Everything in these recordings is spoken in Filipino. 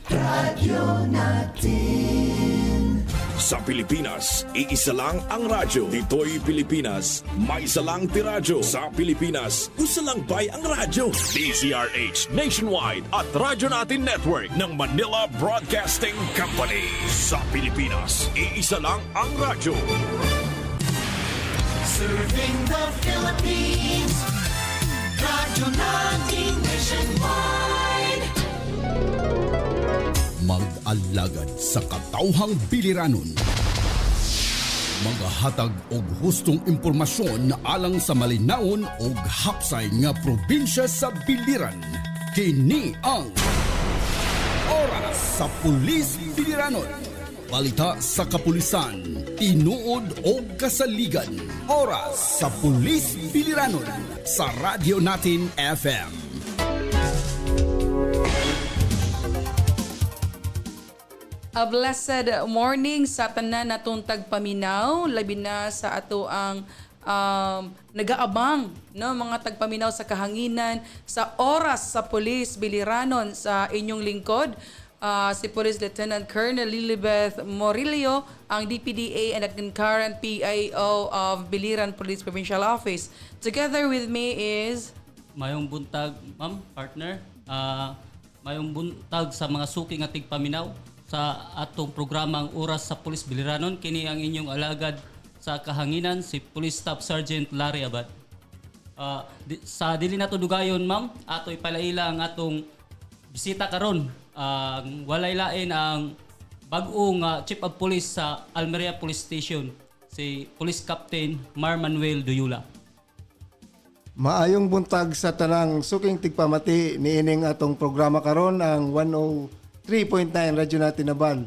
Radyo natin. Sa Pilipinas, iisa lang ang radyo. Ito'y Pilipinas, may isa lang tiradyo. Sa Pilipinas, isa lang bay ang radyo. DZRH Nationwide at Radyo Natin Network ng Manila Broadcasting Company. Sa Pilipinas, iisa lang ang radyo. Serving the Philippines. Radyo Natin Nationwide. Mag-alagad sa katawhang biliranon. Magahatag og hustong impormasyon na alang sa malinaon og hapsay nga probinsya sa biliran. Kini ang Oras sa Pulis Biliranon. Balita sa kapulisan, tinuod o kasaligan. Oras sa Pulis Biliranon sa Radyo Natin FM. A blessed morning sa tanan natong tagpaminaw, labi na sa ato ang nagaabang no mga tagpaminaw sa kahanginan sa Oras sa Pulis Biliranon sa inyong lingkod. Si Police Lieutenant Colonel Lilibeth Morillo, ang DPDA and acting current PIO of Biliran Police Provincial Office. Together with me is Mayong buntag, ma'am, partner. Mayong buntag sa mga suki nga tigpaminaw sa atong programang Oras sa Pulis Biliranon. Kini ang inyong alagad sa kahanginan, si Police Staff Sergeant Larry Abad. Sa dili nato dugayon, ma'am, ato ipalaila ang atong bisita karon. Walay lain ang bag-ong Chief of Police sa Almeria Police Station, si Police Captain Mar Manuel Duyula. Maayong buntag sa tanang suking tigpamati niining atong programa karon ang 103.9 Radyo Natin Naban.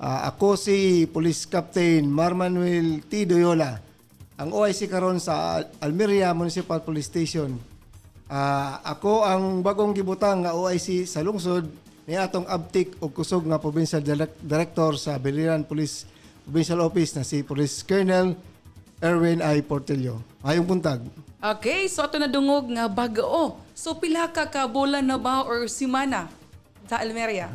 Ako si Police Captain Mar Manuel T. Duyula, ang OIC karon sa Almeria Municipal Police Station. Ako ang bagong gibutang nga OIC sa lungsod ni atong abtik og kusog nga Provincial Director sa Biliran Police Provincial Office na si Police Colonel Erwin I. Portillo. Ayong buntag. Okay, so ato na dungog nga bago. So pila ka bulan na ba or simana sa Almeria?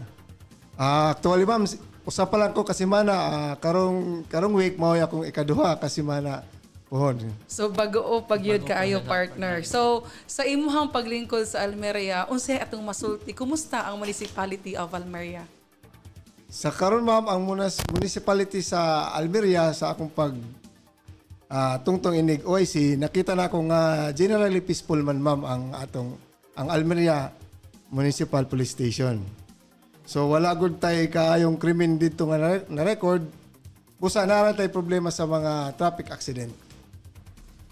Actually ma'am, usa pa lang ko kasimana, karong week mao akong ikaduha kasimana pohon. So bago pagyud kaayo partner. So sa imuhang paglingkod sa Almeria, unsay atong masulti? Kumusta ang Municipality of Almeria? Sa karon ma'am, ang municipality sa Almeria sa akong tungtong inig OIC, nakita na ko nga generally peaceful man ma'am ang Almeria Municipal Police Station. So wala gud tay kaayong krimen dito nga na record. Busa na tay problema sa mga traffic accident.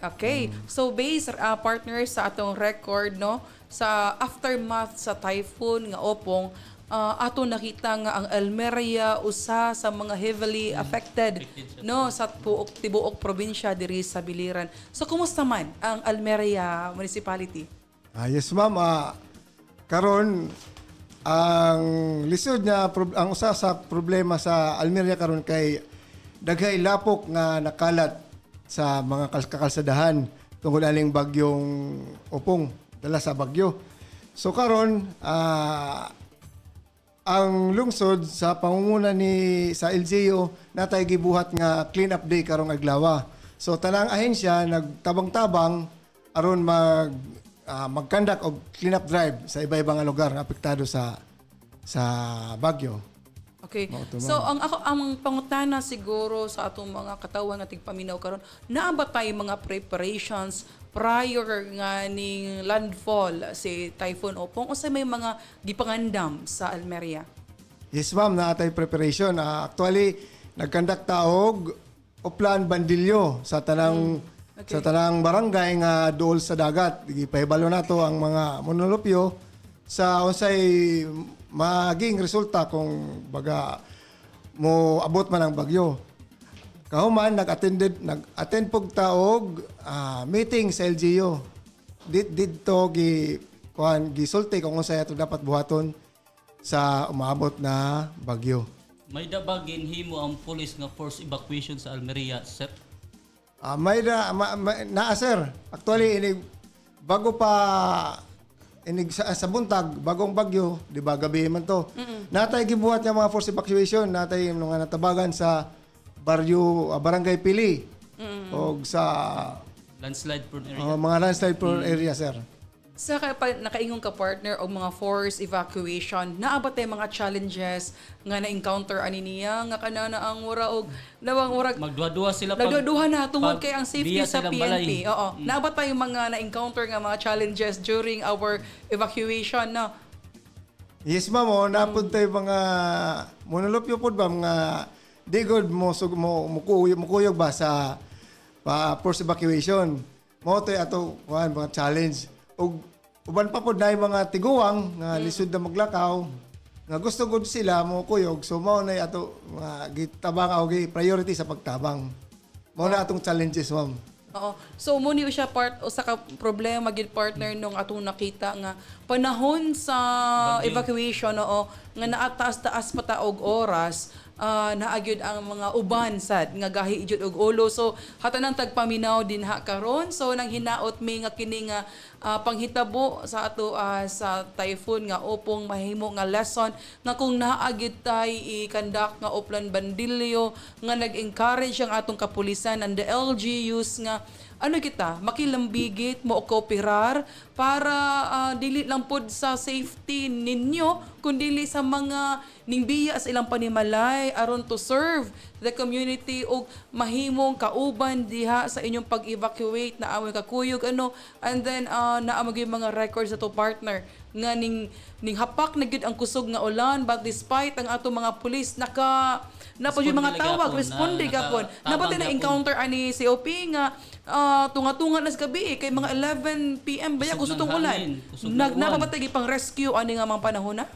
Okay. So based partner sa atong record no sa aftermath sa typhoon nga Opong, ato nakita nga ang Almeria usa sa mga heavily affected no sa tibuok probinsya diri sa Biliran. So kumusta man ang Almeria Municipality? Yes ma'am, karon ang lisod niya ang usa sa problema sa Almeria karon kay daghay lapok nga nakalat sa mga kakalsadahan tungod aning bagyong Opong dala sa bagyo. So karon ang lungsod sa pangunguna ni sa LGU natay gibuhat nga clean up day karong adlaw. So tanang ahensya nagtabang-tabang aron mag-conduct og clean up drive sa iba-ibang lugar na apektado sa bagyo. Okay. So ang pangutana siguro sa atong mga katawan nga tigpaminaw karon, naa ba tay mga preparations prior nga ning landfall si Typhoon Opong o sa may mga gipangandam sa Almeria? Yes ma'am, naatay preparation. Actually, nag-conduct og Oplan Bandilyo sa tanang sa tanang barangay nga duol sa dagat. Gipahibalo nato ang mga monolupyo sa unsay maging resulta kung baga mo abot man ang bagyo. Kahuman nag-attend pug taog meeting sa LGU. Dito gisulti kung unsay ato dapat buhaton sa umaabot na bagyo. May dabagin himo ang police nga force evacuation sa Almeria, sir? May na sir. Actually bago pa inig sa buntag bagong bagyo, di ba gabi man to. Natay gibuhat nga mga forced evacuation, natay mga natabagan sa Barangay Pili. O sa Landslide prone area. mga landslide prone area, sir. Sa nakaingon ka partner o mga forced evacuation, naabot tayo mga challenges nga na-encounter ani niya nga kanana ang mura og nawang murag Magduwa-duwa sila nagduduha na tungod pag kay ang safety biya sa silang PNP. balay. Oo. Naabot tayo mga na-encounter nga mga challenges during our evacuation no. Yes, ma'am. Napunta yung mga monolopyo po ba mga di good mukuyog ba sa forced evacuation. Mo to ato mga challenge. Og uban pa po na yung mga tiguang nga lisod na maglakaw nga gusto gud sila mo kuyog, so mao na ato mga gitabang o priority sa pagtabang. Mao na atong challenges, ma'am. Oo. So muni siya part o sa problema gid partner nung atong nakita nga panahon sa evacuation oo nga naataas-taas pa ta og oras naagyod ang mga uban sad nga gahi idyod og ulo. So hatanang tagpaminaw din ha karon. So nang hinaot mi nga kini nga panghitabo sa ato sa typhoon nga upong mahimo nga lesson nga kung naagyod tay i-conduct nga uplan bandilyo nga nag-encourage ang atong kapulisan and the LGUs nga ano kita, makilambigit mo o kooperar para dili lang pod sa safety ninyo, kundi sa mga ningbiya sa ilang panimalay aron to serve the community o mahimong kauban diha sa inyong pag-evacuate na amoy kakuyog and then naamag yung mga records sa to partner nga ning hapak na gyud ang kusog nga ulan but despite ang ato mga pulis napod yung mga tawag, responde gapon. Napati na encounter ani COP nga tunga-tunga na sa gabi kay mga 11 PM baya kusog tong ulan. Napamatay pang rescue ani nga mga panahon na?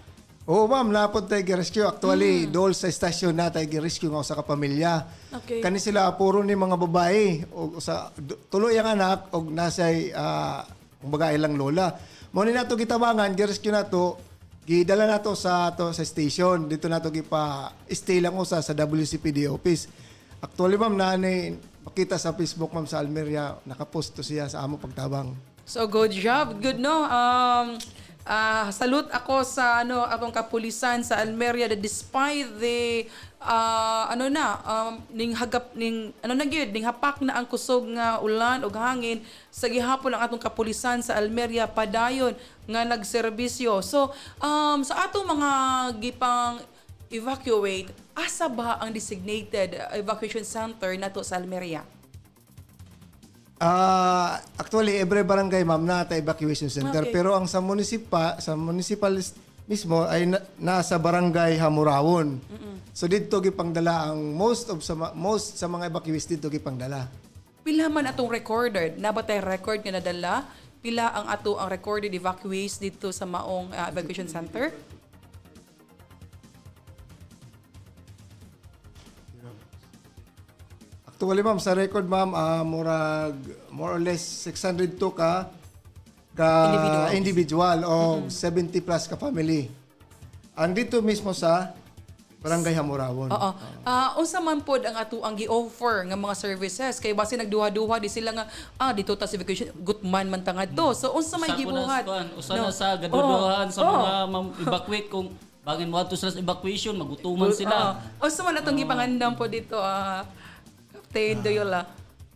Oo, ma'am, napod tayo rescue. Actually, dool sa estasyon na tayo rescue nga sa kapamilya. Okay. Kani sila puro ni mga babae o sa tuloy ang anak og nasay kumbaga ilang lola. Mo ni nato gitabangan, gi-rescue nato. Gidala nato sa station. Dito nato stay lang usa sa WCPD office. Actually, ma'am, makita sa Facebook, ma'am, sa Almeria, nakapost to siya sa amo pagtabang. So good job. Good no. Salute ako sa atong kapulisan sa Almeria that despite the ning hapak na ang kusog nga ulan ug hangin sa gihapon ang atong kapulisan sa Almeria padayon nga nagserbisyo. So sa atong mga gipang evacuate, asa ba ang designated evacuation center nato sa Almeria? Actually, every barangay, ma'am, nata evacuation center. Okay. Pero ang sa municipal mismo ay nasa barangay Hamurawon. So dito gipangdala ang most sa mga evacuees dito gipangdala. Pila man atong recorded, nabatay record nga nadala, pila ang recorded evacuees dito sa maong evacuation center? Actually, ma'am, sa record, ma'am, more or less 602 ka individual o 70 plus ka family. Andito mismo sa Barangay Hamurawon. Oo. Unsa man pod ang ang gi-offer nga mga services kay base nagduha-duha di sila nga dito ta sa evacuation gutman man tangad to. So unsa may gibuhat? Usa na sa gaduduhan sa mga evacuate kung bangin mo ato sa evacuation magutuman sila. Unsa man atong gipangandam po dito Captain Doyola?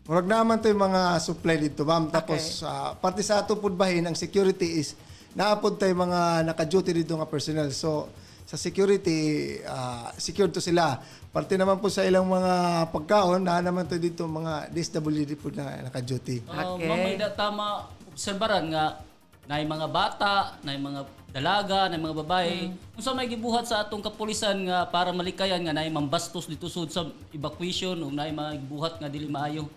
Murag naman to yung mga supply dito, ma'am. Tapos, pati sa ato po bahin, ang security is, naapod tayo mga naka-duty dito nga personnel. So, sa security, secured to sila. Parte naman po sa ilang mga pagkaon, naman to dito mga DSWD po na naka-duty. Mamay na tama obserbaran nga na mga bata, na mga dalaga, na mga babae. Unsa may gibuhat sa atong kapulisan nga para malikayan nga na mambastos dito sud sa evacuation o na mga gibuhat nga dili maayo?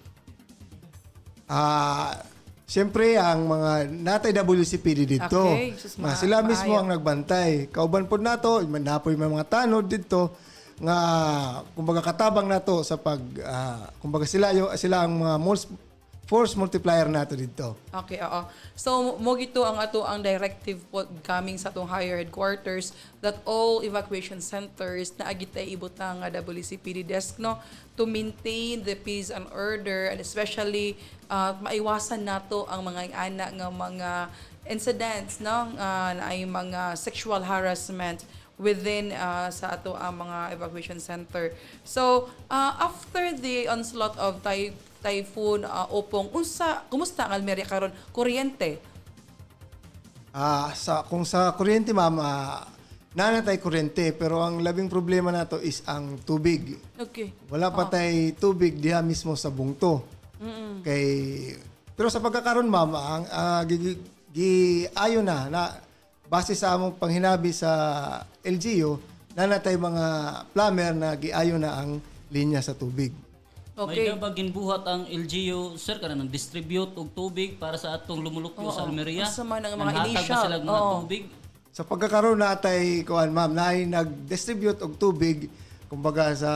Siyempre, ang mga natay WCPD dito, okay, sila mismo ang nagbantay. Kauban po nato, napoy mga tanod dito, nga kumbaga katabang nato sa kumbaga sila ang mga force multiplier nato dito. Okay, oo. So, mo gito ang directive po coming sa atong higher headquarters that all evacuation centers na agitay ibutang nga WCPD desk to maintain the peace and order and especially maiwasan nato ang mga anak nga mga incidents no na ay mga sexual harassment within sa ato ang mga evacuation center. So after the onslaught of typhoon Opong, kumusta ang Almeria karon? Kuryente? Kung sa kuryente, ma'am, nanatay kuryente, pero ang labing problema nato is ang tubig. Okay. Wala pa tay tubig diha mismo sa bungto. Pero sa pagkakaroon, ma'am, ang giayo na base sa among panghinabi sa LGU, nanatay mga plumber na giayo na ang linya sa tubig. Okay. May nabagin buhat ang LGU, sir, kanang distribute og tubig para sa atong lumulupyo sa Almeria. Asa man ang mga Nanhatag ba initial? sila ng mga Oo. tubig? Sa pagkakaroon natay kuan, ma'am, na nag-distribute og tubig kumbaga sa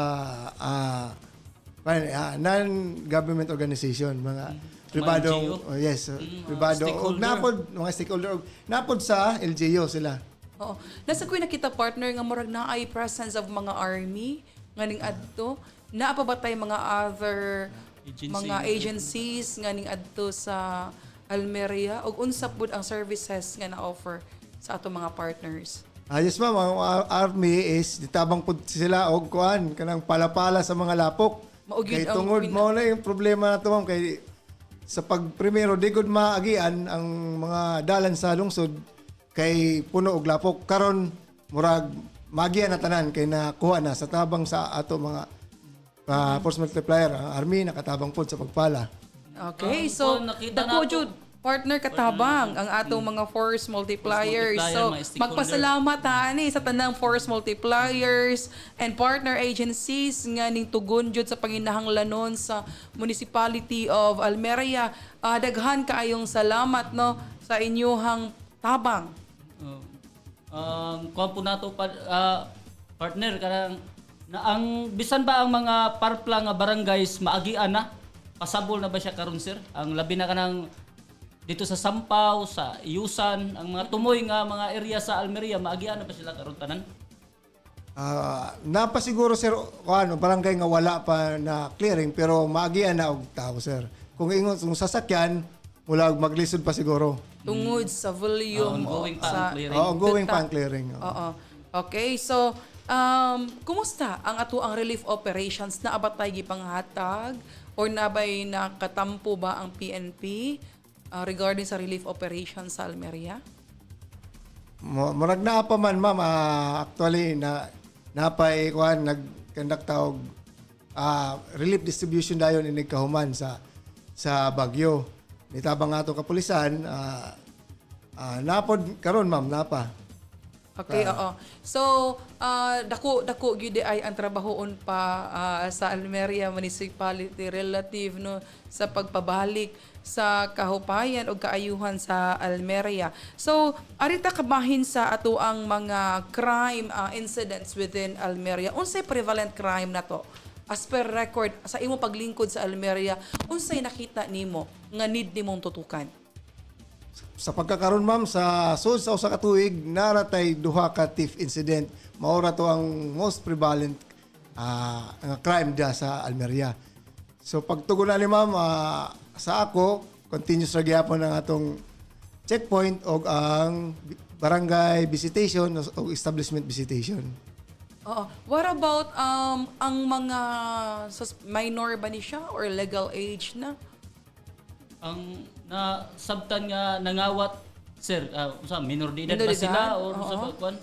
non-government organization, mga pribado, LGU? pribado og stakeholder. napod mga stakeholder og napod sa LGU sila. Oo. Nasa kuy nakita partner nga murag na ay presence of mga army nganing adto. Naa pa ba tay mga other mga agencies nganing adto sa Almeria ug unsa pud ang services nga na-offer sa ato mga partners? Yes, ma'am, ang army is ditabang pud sila og kuan kanang palapala sa mga lapok. Maugid Kay ang tungod mo na yung problema nato, ma'am, kay sa primero di gud maagian ang mga dalan sa lungsod kay puno og lapok. Karon murag magian na tanan kay nakuha na sa tabang sa ato mga force multiplier. Ang army nakatabang pod sa pagpala. Okay, so nakita dako nato- jud partner katabang ang atong mga force multipliers. So Force multiplier, mga stakeholder. magpasalamat ani sa tanang force multipliers and partner agencies nga ning tugon jud sa panginahanglanon sa Municipality of Almeria. Daghan kaayong salamat no sa inyong tabang. Kuha po nato partner kanang na ang bisan ba ang mga parpla nga barangays maagian na? Pasabol na ba siya karon, sir? Ang labi na kanang dito sa Sampaw, sa Iyusan, ang mga tumoy nga mga area sa Almeria, maagian na ba sila karon tanan? Napasiguro, sir, barangay nga wala pa na clearing pero maagian na og tao, sir. Kung ingon kung sasakyan, mula maglisod pa siguro. Tungod sa volume Ongoing pa ang sa clearing. Ongoing pa ang clearing. Oo. Okay, so kumusta ang ato ang relief operations na abatay gipanghatag or nabay nakatampo ba ang PNP regarding sa relief operations sa Almeria? Murag na pa man, ma'am, actually napay kuan nag-conduct og relief distribution dayon inig kahuman sa Baguio. Nitabang ato kapulisan napod karon, ma'am, napa. Okay, oo. So, dako gyud ay ang trabahoon pa sa Almeria Municipality relative no sa pagpabalik sa kahupayan o kaayuhan sa Almeria. So, arita kabahin sa ato ang mga crime incidents within Almeria. Unsay prevalent crime na to? As per record sa imong paglingkod sa Almeria, unsay nakita nimo nga need nimong tutukan? Sa pagkakaroon, ma'am, sa sud sa usa ka tuig naratay duha ka thief incident. Maura to ang most prevalent nga crime dia sa Almeria. So pagtugunan ni ma'am, sa ako continuous ra gyapon ang atong checkpoint og ang barangay visitation o establishment visitation. Oo. What about ang mga minor ba ni siya or legal age na? Ang na sabtan nga nangawat, sir, minor de edad Minor ba de sila edad? or sa kuan?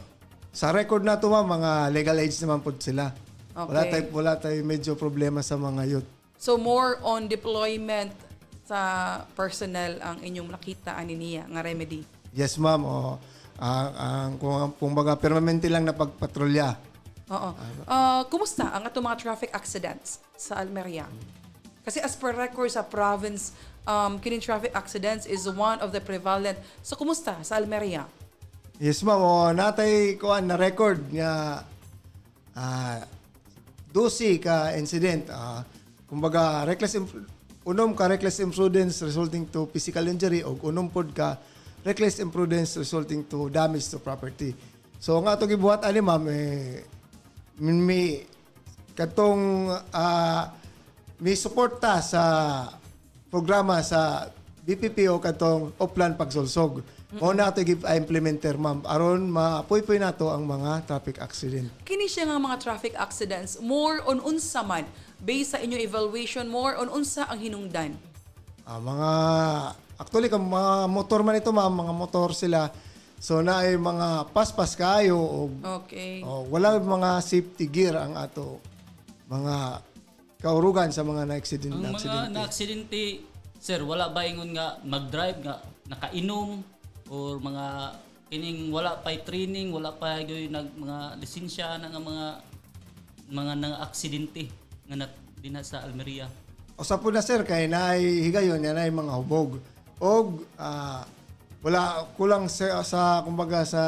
Sa record na to, ma'am, mga legal age naman po sila. Okay. Wala tayo medyo problema sa mga youth. So more on deployment sa personnel ang inyong nakita ani niya nga remedy. Yes, ma'am. Kung baga permanente lang na pagpatrolya. Oo. Kumusta ang ato mga traffic accidents sa Almeria? Kasi as per record sa province, kining traffic accidents is one of the prevalent. So kumusta sa Almeria? Yes, ma'am. Natay kuan na record nga 12 ka incident. Kumbaga unom ka reckless imprudence resulting to physical injury o unom pod ka reckless imprudence resulting to damage to property. So nga ato gibuhat ani, ma'am, may katong may suporta sa programa sa BPPO katong Oplan Pagsulsog. Mo na ato implementer ma'am aron mapuy-puy nato ang mga traffic accident. Kini siya nga mga traffic accidents, more on unsa man, based sa inyong evaluation, more on unsa ang hinungdan? Mga actually kung mga motor man ito ma'am, mga motor sila. So na ay mga paspas kayo o Okay. wala mga safety gear ang ato mga kaurugan sa mga na-accident. Ang mga na-aksidente, sir, wala ba ingon nga mag-drive nga nakainom or mga kining wala pa training, wala pa mga lisensya na nga mga na-aksidente nga dinha sa Almeria? O sa po na sir, kay naay higayon yan ay mga hubog. Og wala kulang sa kumbaga sa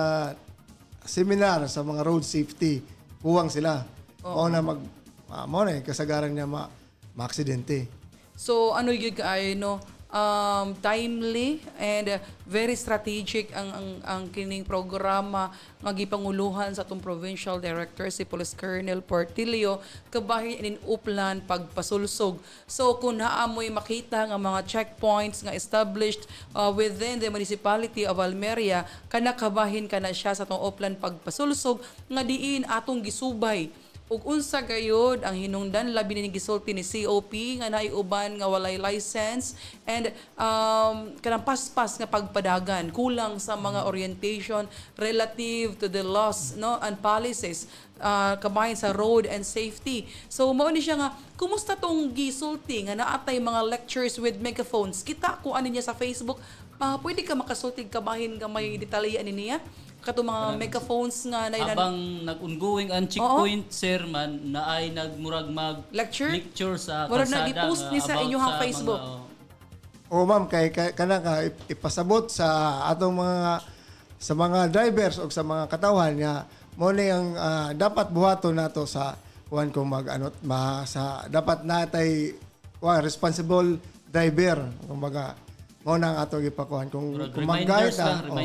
seminar sa mga road safety, kuwang sila. O na mo na kasagaran niya ma-aksidente. So ano yung timely and very strategic ang kining programa nga gipanguluhan sa atong provincial director si Police Colonel Portillo kabahin in uplan pagpasulsog. So kung naamoy makita nga mga checkpoints nga established within the municipality of Almeria, kana kabahin kana siya sa atong uplan pagpasulsog nga diin atong gisubay ug unsa gayud ang hinungdan labi ni gisulti ni COP nga naiuban nga walay license and kanang paspas nga pagpadagan kulang sa mga orientation relative to the laws and policies kabahin sa road and safety. So mao ni siya nga kumusta tong gisulti nga naatay mga lectures with megaphones. Kita ko ani niya sa Facebook, pwede ka makasulti kabahin nga may detalye ani niya kato mga megaphones nga na habang nag-ongoing ang checkpoint, sir, man, na ay nagmurag lecture sa kalsada. Nag-post ni sa inyong Facebook. O ma'am, kay kana ka ipasabot sa atong mga drivers o sa mga katawhan nga mo ni ang dapat buhaton nato sa kuan kung sa dapat natay responsible driver kumbaga mo na ang ato gipakuan kung mag-guide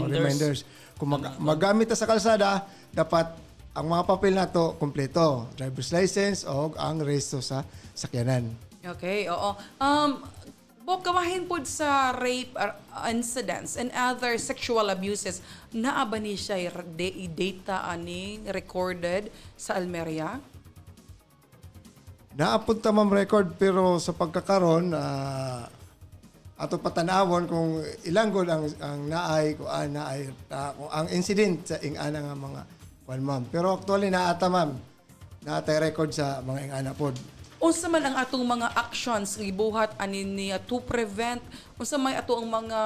reminders. Kung magamit sa kalsada, dapat ang mga papel nato kompleto, driver's license o ang resto sa sakyanan. Okay, oo. Kawahin po sa rape incidents and other sexual abuses, naa ba ni siya data ani recorded sa Almeria? Naapunta ma'am record pero sa pagkakaroon ato patanawon kung ilang gud ang naay kung ang incident sa ingana nga mga kwan ma'am. Pero actually naata ma'am, naatay record sa mga ingana pod. Unsa man ang atong mga actions nga gibuhat ani niya to prevent, unsa may ato ang mga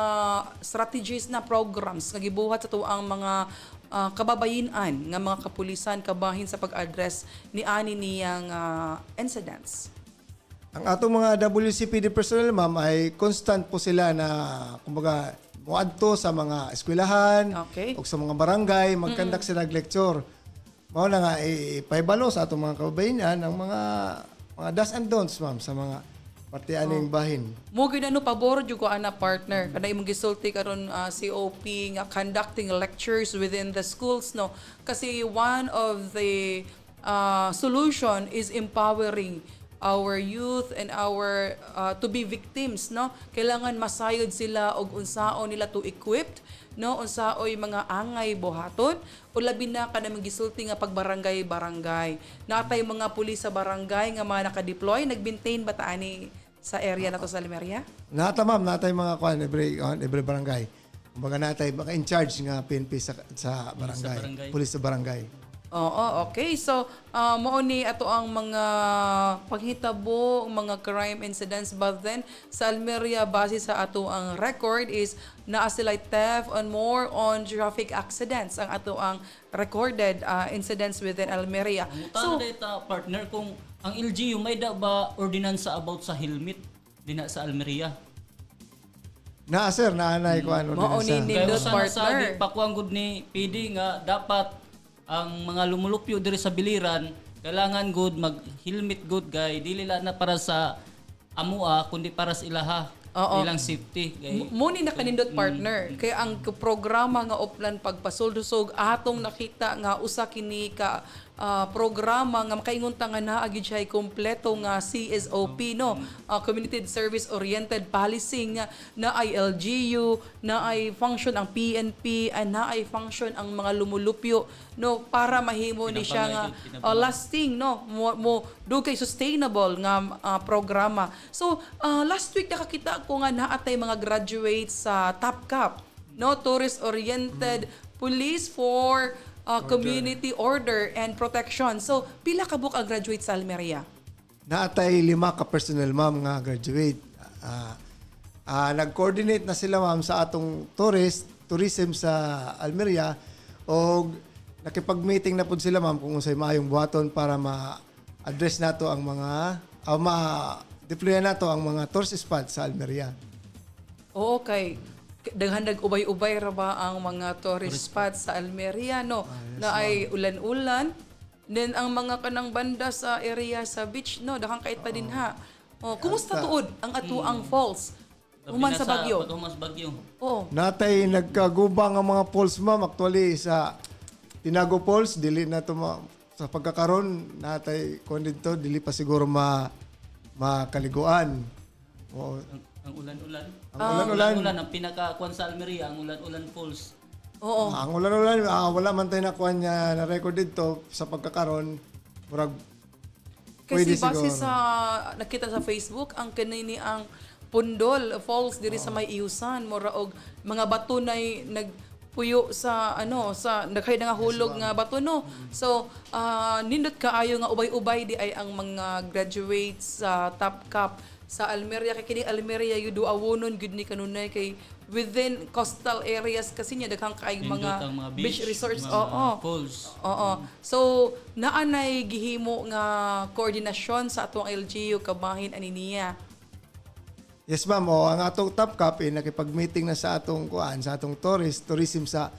strategies na programs nga gibuhat sa ato ang mga kababayin-an nga mga kapulisan kabahin sa pag-address ni ani niyang incidents? Ang atong mga WCPD personnel ma'am ay constant po sila na kumbaga muadto sa mga eskwelahan o sa mga barangay, mag-conduct sila lecture. Mao na nga ipahibalo sa atong mga kababayan ang mga do's and don'ts ma'am sa mga partianing bahin. Mo gyud pabor jud ko ana partner kada imong gisulti karon COP nga conducting lectures within the schools kasi one of the solution is empowering our youth and our to be victims kailangan masayod sila og unsaon nila to equipped unsaoy mga angay buhaton o labi na kada magisulti nga pagbarangay-barangay natay mga pulis sa barangay nga mga naka-deploy nag-maintain ba taani sa area nato sa Almeria? Nata ma'am, natay mga every barangay. Kumbaga natay baka in charge nga PNP sa barangay, pulis sa barangay. Oo, okay. So, mao ni ato ang mga paghitabo, mga crime incidents, but then sa Almeria base sa ato ang record is naa sila theft and more on traffic accidents ang ato ang recorded incidents within Almeria. So, data partner kung ang LGU may da ba ordinansa about sa helmet dinha sa Almeria? Sir, naanay ko ano mao ni nindot partner. Pakuang gud ni PD nga dapat ang mga lumulupyo diri sa biliran kailangan good mag-helmet good guy dili na para sa amua kundi para sa ilaha Oo. ilang safety kay Muni na kanindot partner. Kaya ang programa nga Oplan pagpasuldusog atong nakita nga usa kini ka programa nga makaingon ta nga naa gyud siya kompleto nga CSOP no, community service oriented policy nga na ay LGU, na ay function ang PNP, and na ay function ang mga lumulupyo no para mahimo ni siya nga lasting no mo dugay sustainable nga programa. So last week nakakita ko nga naatay mga graduates sa TAPCAP no, tourist oriented police for community order and protection. So pila ka buk ang graduate sa Almeria? Naatay 5 ka personnel ma'am nga graduate. Nag-coordinate na sila ma'am sa atong tourism sa Almeria o nakipag-meeting na po sila ma'am kung unsay maayong buhaton para ma-address nato ang mga ma-deployan nato ang mga tourist spot sa Almeria. Oo, okay. Daghan ubay-ubay ra ba ang mga tourist spots sa Almeria no na ay ulan-ulan. Then ang mga kanang banda sa area sa beach no daghang kait pa din ha. Oh, kumusta tuod ang atuang falls? Human sa Bagyo. Human sa Bagyo. Oo. Natay nagkagubang ang mga falls ma'am actually sa Tinago Falls dili na to sa pagkakaron natay kon dito dili pa siguro makaliguan. O Ang ulan-ulan. Ang ulan-ulan. Ang pinaka-kuan sa Almeria, ang ulan-ulan falls. Oo. Ang ulan-ulan, wala man tayo nakuha niya na record dito sa pagkakaroon. Murag, Kasi pwede base siguro. sa nakita sa Facebook ang kanini ang Pundol Falls diri sa may Iusan mura og mga bato nay nagpuyo sa sa naghay nga hulog nga bato no. So nindot kaayo nga ubay-ubay di ay ang mga graduates sa TAPCAP sa Almeria kay kini Almeria yudo awonon gud ni kanunay kay within coastal areas kasi niya daghang kaay mga beach resorts falls. Oo. So naanay gihimo nga koordinasyon sa atong LGU kabahin ani niya. Yes ma'am, ang atong TAPCAP nakipag-meeting na sa atong sa atong tourism sa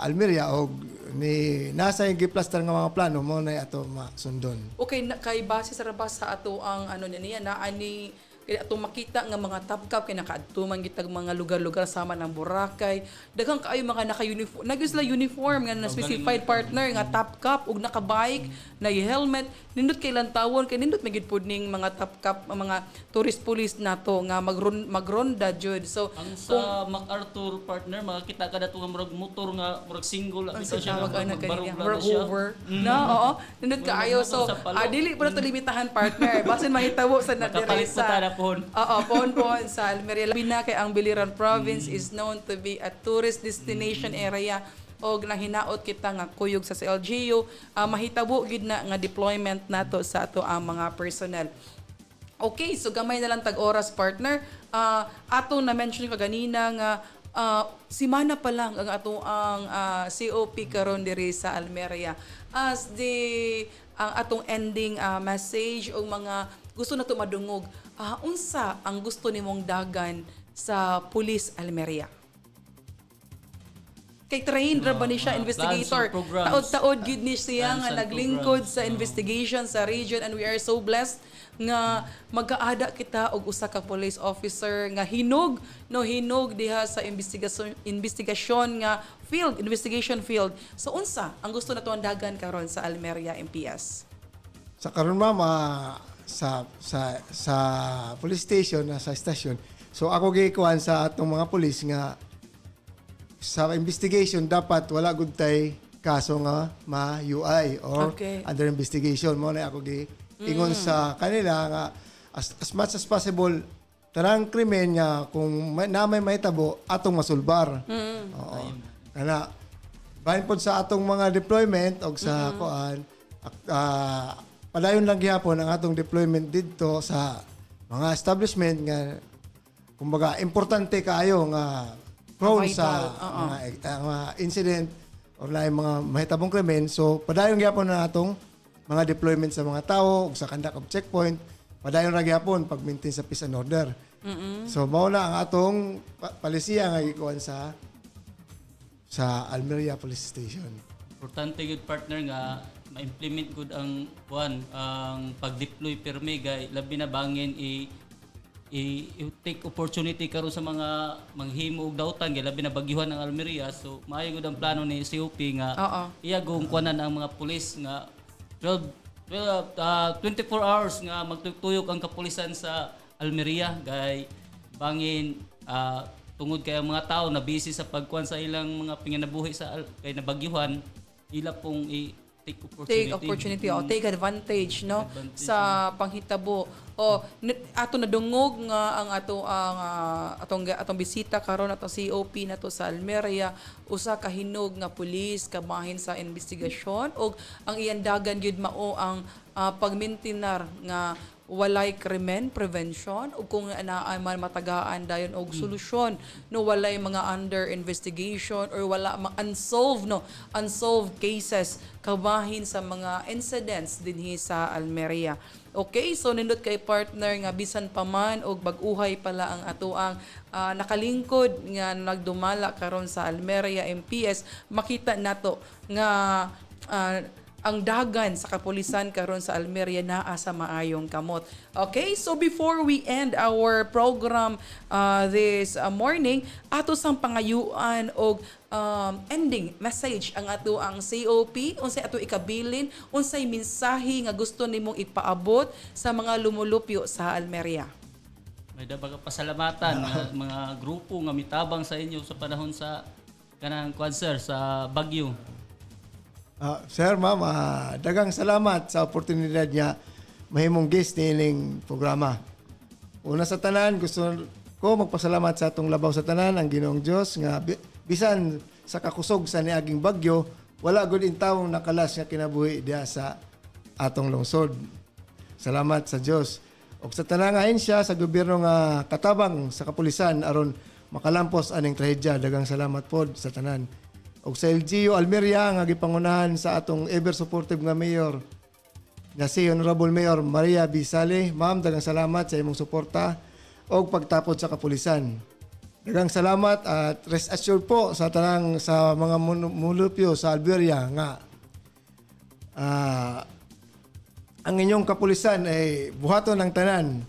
Almeria o ni nasa yung giplaster nga mga plano mo na ato masundon. Okay, kay base sa rabas sa ato ang niya na ani kay atong makita nga mga TAPCAP kay nakaadtuman gitag mga lugar-lugar sama ng Boracay. Daghang kaayo mga naka-uniform, nagyos la uniform nga na specified partner nga TAPCAP ug naka-bike, na helmet, nindot kay lantawon kay nindot magid pud ning mga TAPCAP mga tourist police nato nga magronda jud. So ang sa MacArthur partner makakita ka dato nga murag motor nga murag single ang bitaw siya tawag ana magbarog kay na siya. over. No, oo. Nindot kaayo so dili po na to limitahan partner. Basin mahitabo sa nadire sa pohon sa Almeria. Labi na kay ang Biliran province is known to be a tourist destination area og nahinaot kita nga kuyog sa LGU mahitabo gid na nga deployment nato sa ato ang mga personnel. Okay, so gamay na lang tag-oras partner. Ato na mention ko ganina nga simana pa lang ang ato ang COP karon diri sa Almeria as ang atong ending message o mga gusto na to madungog. Unsa ang gusto nimong dagan sa Police Almeria? Kay trained ra ba ni siya investigator? Taod-taod gid ni siya nga naglingkod sa investigation sa region and we are so blessed nga mag-aada kita og usa ka police officer nga hinog diha sa investigasyon nga investigation field. So unsa ang gusto nato ang dagan karon sa Almeria MPS? Sa karon ma'am sa police station sa station. So ako gikuan sa atong mga pulis nga sa investigation dapat wala gud tay kaso nga ma-UI or under investigation mo na ako ingon sa kanila nga as much as possible tanang krimen nga kung na may mahitabo atong masulbar. Oo. Kana bahin pod sa atong mga deployment og sa kuan padayon lang gyapon ang atong deployment didto sa mga establishment nga kumbaga importante kaayo nga prone sa mga incident o mga mahitabong krimen. So, padayon gyapon na atong mga deployment sa mga tao ug sa conduct of checkpoint. Padayon ra gyapon pag-maintain sa peace and order. So, mao na ang atong palisiya nga gikuan sa Almeria Police Station. Importante gud partner nga ma-implement gud ang ang pag-deploy pirmi gay labi na bangin i-take opportunity karon sa mga manghimo og dawtan kay labi na bagyuhan ng Almeria. So maayo gud ang plano ni COP nga iya gong kuanan ang mga pulis nga 24 hours nga magtuyok ang kapulisan sa Almeria kay bangin tungod kay ang mga tao na busy sa pagkuan sa ilang mga panginabuhi sa kay nabagyuhan ila pong take opportunity o take advantage no sa panghitabo o ato nadungog nga ang atong bisita karon atong COP nato sa Almeria usa ka hinog nga pulis kabahin sa investigasyon og ang iyandagan gyud mao ang pagmaintenar nga walay krimen prevention ug kung anaa man matagaan dayon og solusyon no walay mga under investigation or wala unsolved cases kabahin sa mga incidents dinhi sa Almeria. Okay, so nindot kay partner nga bisan pa man og bag-uhay pala ang atoang nakalingkod nga nagdumala karon sa Almeria MPS, makita nato nga ang dagan sa kapulisan karon sa Almeria naa sa maayong kamot. Okay, so before we end our program this morning, ato sang pangayuan og ending message ang ato ang COP, unsay ato ikabilin, unsay mensahe nga gusto nimong ipaabot sa mga lumulupyo sa Almeria. May dapat pasalamatan mga grupo nga mitabang sa inyo sa panahon sa kanang cancer sa Bagyo. Sir, ma'am, dagang salamat sa oportunidad niya mahimong guest nining programa. Una sa tanan, gusto ko magpasalamat sa atong labaw sa tanan ang Ginoong Dios nga bisan sa kakusog sa niaging bagyo, wala gud in taong nakalas nga kinabuhi diha sa atong lungsod. Salamat sa Dios. Og sa tanang ahensya sa gobyerno nga katabang sa kapulisan aron makalampos aning trahedya, dagang salamat pod sa tanan. Og sa LGU Almeria nga gipangunahan sa atong ever supportive nga mayor nga si Honorable Mayor Maria Bisale. Ma'am, dagang salamat sa imong suporta og pagtapod sa kapulisan. Dagang salamat at rest assured po sa tanang sa mga mulupyo sa Almeria nga ang inyong kapulisan ay buhaton ng tanan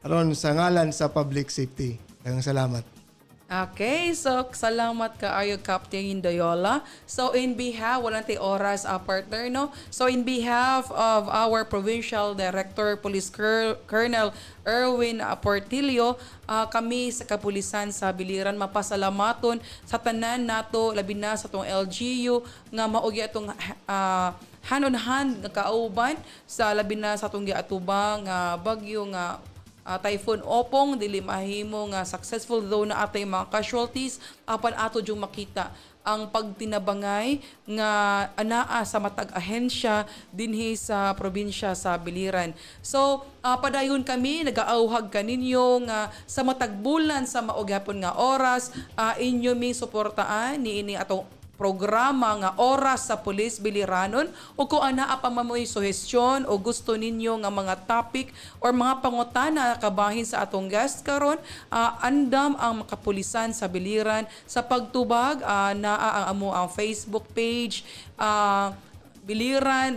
aron sa ngalan sa public safety. Dagang salamat. Okay, so salamat kaayo Captain Doyola. So in behalf, walang oras partner, no? So in behalf of our Provincial Director, Police Colonel Erwin Portillo, kami sa Kapulisan sa Biliran mapasalamaton sa tanan nato, labi na sa tong LGU nga maogi atong hand-on-hand nga kauban sa labi na sa tong giatubang bagyo nga Typhoon Opong, dili mahimo nga successful though na atay mga casualties, apan ato jung makita ang pagtinabangay nga anaa sa matag ahensya dinhi sa probinsya sa Biliran. So padayon kami nagaauhag kaninyo nga sa matag bulan sa maugapon nga oras inyo mi suportaan niini atong programa nga Oras sa Pulis Biliranon o kung anaa pa mamoy suhestyon o gusto ninyo nga mga topic or mga pangutana kabahin sa atong guest karon, andam ang makapulisan sa Biliran sa pagtubag naa ang amo ang Facebook page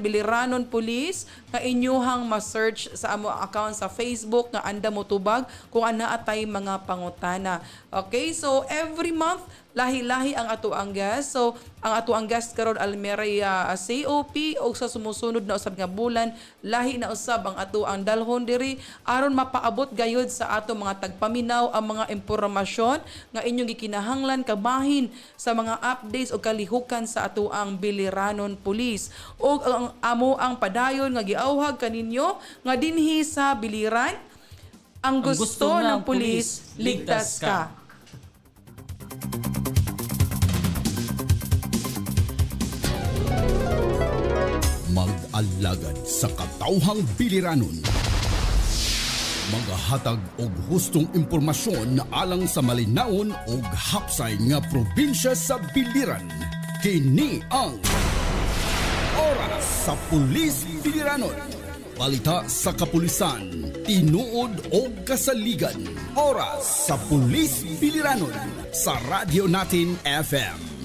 Biliranon Police nga inyuhang ma-search sa amo account sa Facebook nga anda mo tubag kung anaa tay mga pangutana. Okay, so every month lahi-lahi ang ato ang guest. So ang ato ang guest karon Almeria COP o sa sumusunod na usab nga bulan lahi na usab ang ato ang dalhon diri aron mapaabot gayud sa ato mga tagpaminaw ang mga impormasyon nga inyong gikinahanglan kabahin sa mga updates o kalihukan sa ato ang Biliranon Police. O ang amo ang padayon nga giauhag kaninyo nga dinhi sa Biliran ang gusto ng pulis ligtas ka. Mag-alagad sa katawhang Biliranon. Magahatag og hustong impormasyon alang sa malinaon og hapsay nga probinsya sa Biliran. Kini ang Oras sa Pulis Biliranon. Balita sa kapulisan, tinuod o kasaligan. Oras sa Pulis Biliranon sa Radio Natin FM.